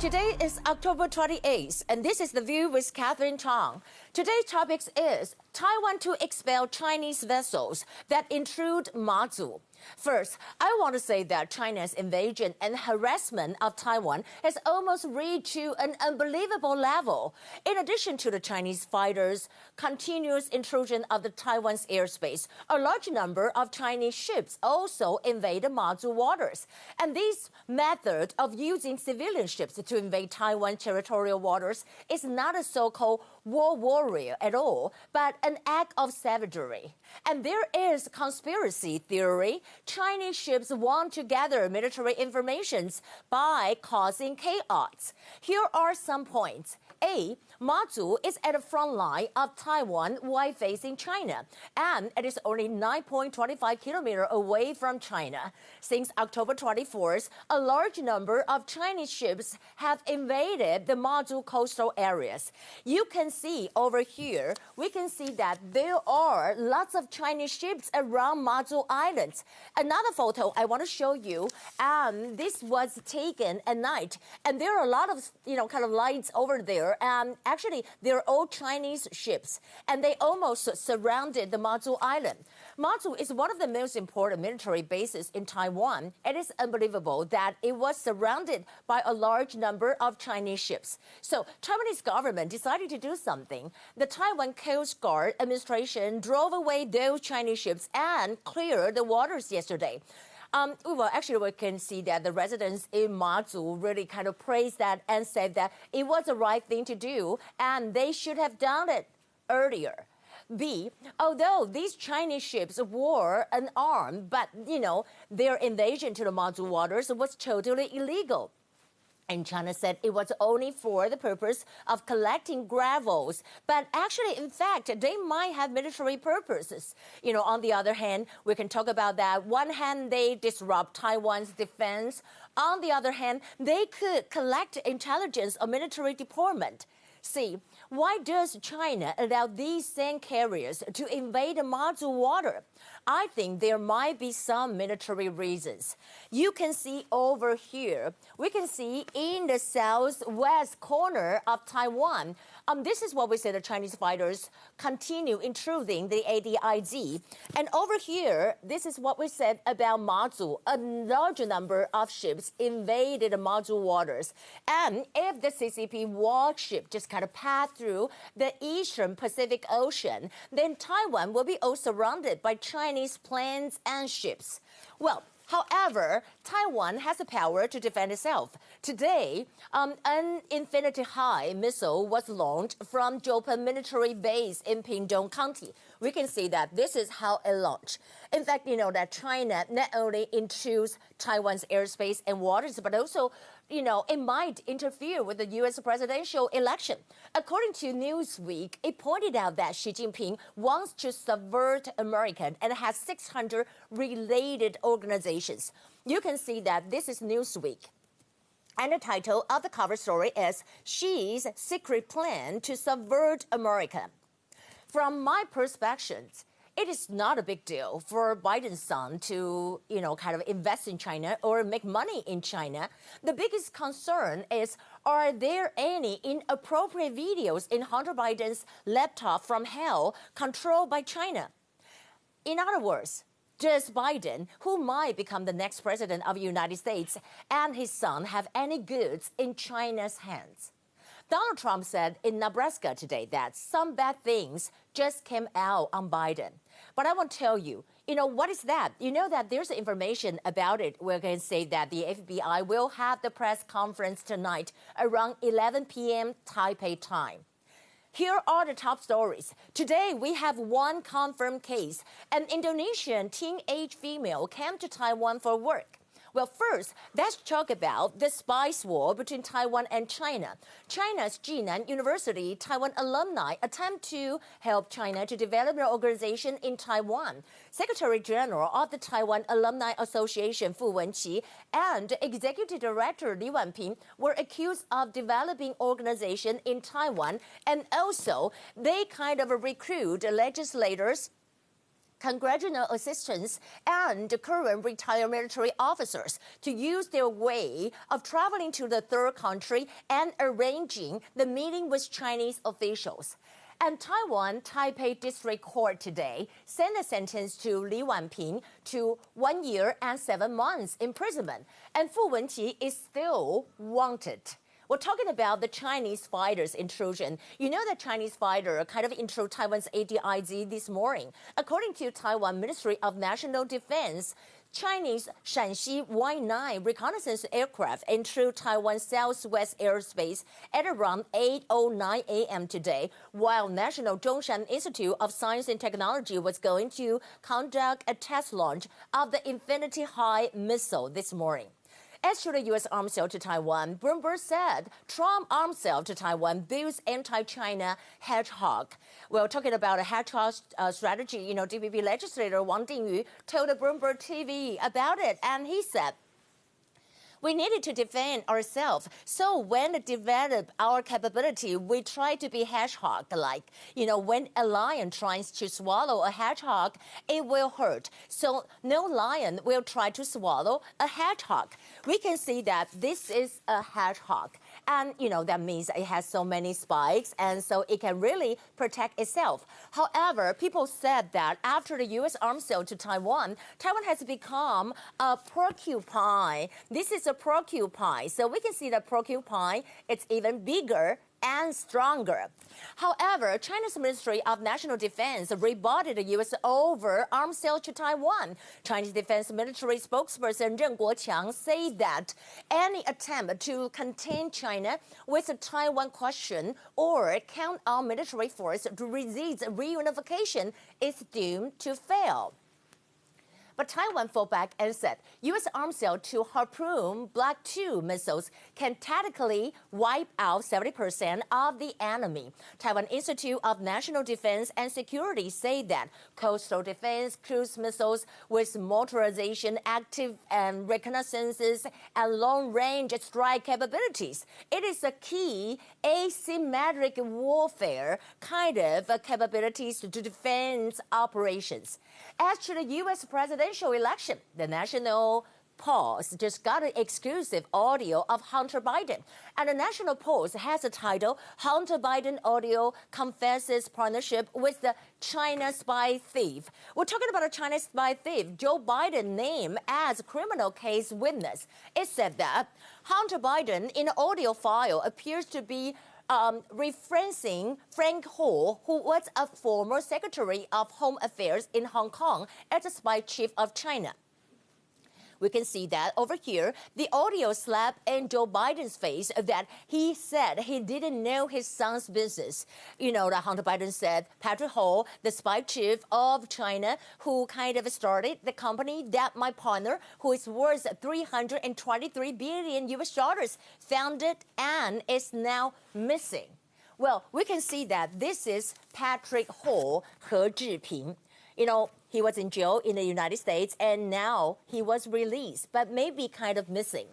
Today is October 28th, and this is The View with Catherine Chang. Today's topic is Taiwan to expel Chinese vessels that intrude Mazu. First, I want to say that China's invasion and harassment of Taiwan has almost reached to an unbelievable level. In addition to the Chinese fighters' continuous intrusion of the Taiwan's airspace, a large number of Chinese ships also invaded Mazu waters. And this method of using civilian ships to invade Taiwan's territorial waters is not a so-called war warrior at all, but an act of savagery. And there is conspiracy theory. Chinese ships want to gather military information by causing chaos. Here are some points. A. Mazu is at the front line of Taiwan while facing China, and it is only 9.25 kilometers away from China. Since October 24th, a large number of Chinese ships have invaded the Mazu coastal areas. You can see over here, we can see that there are lots of Chinese ships around Mazu Islands. Another photo I want to show you, this was taken at night, and there are a lot of, kind of lights over there. Actually, they're all Chinese ships, and they almost surrounded the Mazu Island. Mazu is one of the most important military bases in Taiwan. It is unbelievable that it was surrounded by a large number of Chinese ships. So, Taiwanese government decided to do something. The Taiwan Coast Guard administration drove away those Chinese ships and cleared the waters yesterday. Actually, we can see that the residents in Mazu really kind of praised that and said that it was the right thing to do, and they should have done it earlier. B, although these Chinese ships were unarmed, but, their invasion to the Mazu waters was totally illegal. And China said it was only for the purpose of collecting gravels. But actually, in fact, they might have military purposes. On the other hand, we can talk about that. One hand, they disrupt Taiwan's defense. On the other hand, they could collect intelligence or military deployment. See, why does China allow these sand carriers to invade the Mazu water? I think there might be some military reasons. You can see over here, we can see in the southwest corner of Taiwan, this is what we say the Chinese fighters continue intruding the ADIZ. And over here, this is what we said about Mazu. A large number of ships invaded the Mazu waters. And if the CCP warship just kind of passed through the eastern Pacific Ocean, then Taiwan will be all surrounded by Chinese planes and ships. Well, however, Taiwan has the power to defend itself. Today, an infinity-high missile was launched from Jopan military base in Pingdong County. We can see that this is how it launched. In fact, that China not only intrudes Taiwan's airspace and waters, but also, it might interfere with the U.S. presidential election. According to Newsweek, it pointed out that Xi Jinping wants to subvert America and has 600 related organizations. You can see that this is Newsweek. And the title of the cover story is Xi's Secret Plan to Subvert America. From my perspective, it is not a big deal for Biden's son to, kind of invest in China or make money in China. The biggest concern is, are there any inappropriate videos in Hunter Biden's laptop from hell controlled by China? In other words, does Biden, who might become the next president of the United States, and his son have any goods in China's hands? Donald Trump said in Nebraska today that some bad things just came out on Biden. But I want to tell you, what is that? You know that there's information about it. We're going to say that the FBI will have the press conference tonight around 11 p.m. Taipei time. Here are the top stories. Today, we have one confirmed case. An Indonesian teenage female came to Taiwan for work. Well, first, let's talk about the spice war between Taiwan and China. China's Jinan University Taiwan alumni attempt to help China to develop an organization in Taiwan. Secretary General of the Taiwan Alumni Association Fu Wenqi and Executive Director Li Wanping were accused of developing organization in Taiwan, and also they kind of recruit legislators congressional assistants and current retired military officers to use their way of traveling to the third country and arranging the meeting with Chinese officials. And Taiwan Taipei District Court today sent a sentence to Li Wanping to 1 year and 7 months imprisonment. And Fu Wenqi is still wanted. We're talking about the Chinese fighters' intrusion. You know that Chinese fighter kind of intruded Taiwan's ADIZ this morning. According to Taiwan Ministry of National Defense, Chinese Shanxi Y-9 reconnaissance aircraft entered Taiwan's southwest airspace at around 8:09 a.m. today, while National Zhongshan Institute of Science and Technology was going to conduct a test launch of the Infinity High missile this morning. As to the U.S. arms sale to Taiwan, Bloomberg said Trump arms sale to Taiwan builds anti-China hedgehog. Well, talking about a hedgehog strategy, DPP legislator Wang Dingyu told the Bloomberg TV about it, and he said, we needed to defend ourselves. So when we develop our capability, we try to be hedgehog-like. When a lion tries to swallow a hedgehog, it will hurt. So no lion will try to swallow a hedgehog. We can see that this is a hedgehog. And, that means it has so many spikes, and so it can really protect itself. However, people said that after the U.S. arms sale to Taiwan, Taiwan has become a porcupine. This is a porcupine. So we can see the porcupine, it's even bigger and stronger. However, China's Ministry of National Defense rebutted the U.S. over arms sale to Taiwan. Chinese Defense Military spokesperson Zheng Guoqiang said that any attempt to contain China with the Taiwan question or count on military force to resist reunification is doomed to fail. But Taiwan fought back and said U.S. arms sale to Harpoon Block II missiles can tactically wipe out 70% of the enemy. Taiwan Institute of National Defense and Security say that coastal defense cruise missiles with motorization, active and reconnaissances, and long-range strike capabilities. It is a key asymmetric warfare kind of capabilities to defense operations. As to the U.S. presidential election, the National Post just got an exclusive audio of Hunter Biden. And the National Post has a title, Hunter Biden Audio Confesses Partnership with the China Spy Thief. We're talking about a China spy thief, Joe Biden named as criminal case witness. It said that Hunter Biden in the audio file appears to be referencing Frank Ho, who was a former Secretary of Home Affairs in Hong Kong as a spy chief of China. We can see that over here, the audio slap in Joe Biden's face that he said he didn't know his son's business. That Hunter Biden said Patrick Ho, the spy chief of China, who kind of started the company that my partner, who is worth $323 billion US, founded and is now missing. Well, we can see that this is Patrick Ho, He Zhiping. He was in jail in the United States, and now he was released, but maybe kind of missing.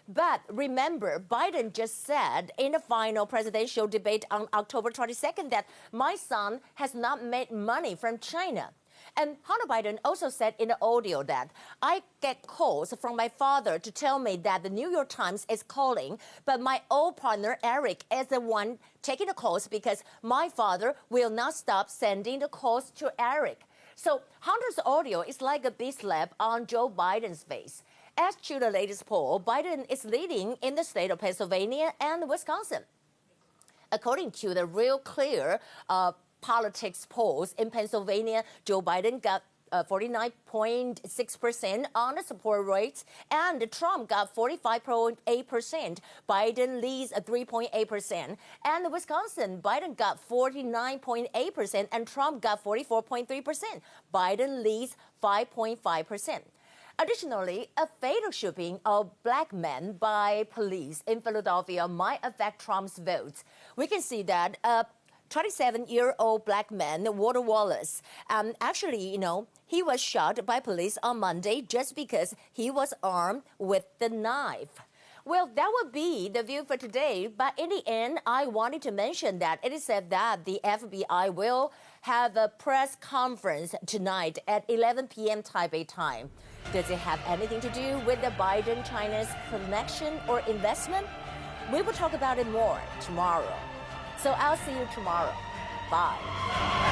But remember, Biden just said in the final presidential debate on October 22nd that my son has not made money from China. And Hunter Biden also said in the audio that I get calls from my father to tell me that the New York Times is calling, but my old partner Eric is the one taking the calls because my father will not stop sending the calls to Eric. So Hunter's audio is like a big slap on Joe Biden's face. As to the latest poll, Biden is leading in the state of Pennsylvania and Wisconsin. According to the Real Clear politics polls in Pennsylvania, Joe Biden got 49.6% on the support rate, and Trump got 45.8%. Biden leads 3.8%. And Wisconsin, Biden got 49.8%, and Trump got 44.3%. Biden leads 5.5%. Additionally, a fatal shooting of black men by police in Philadelphia might affect Trump's votes. We can see that 27-year-old black man, Walter Wallace, actually, he was shot by police on Monday just because he was armed with the knife. Well, that would be the view for today. But in the end, I wanted to mention that it is said that the FBI will have a press conference tonight at 11 p.m. Taipei time. Does it have anything to do with the Biden-China's connection or investment? We will talk about it more tomorrow. So I'll see you tomorrow. Bye.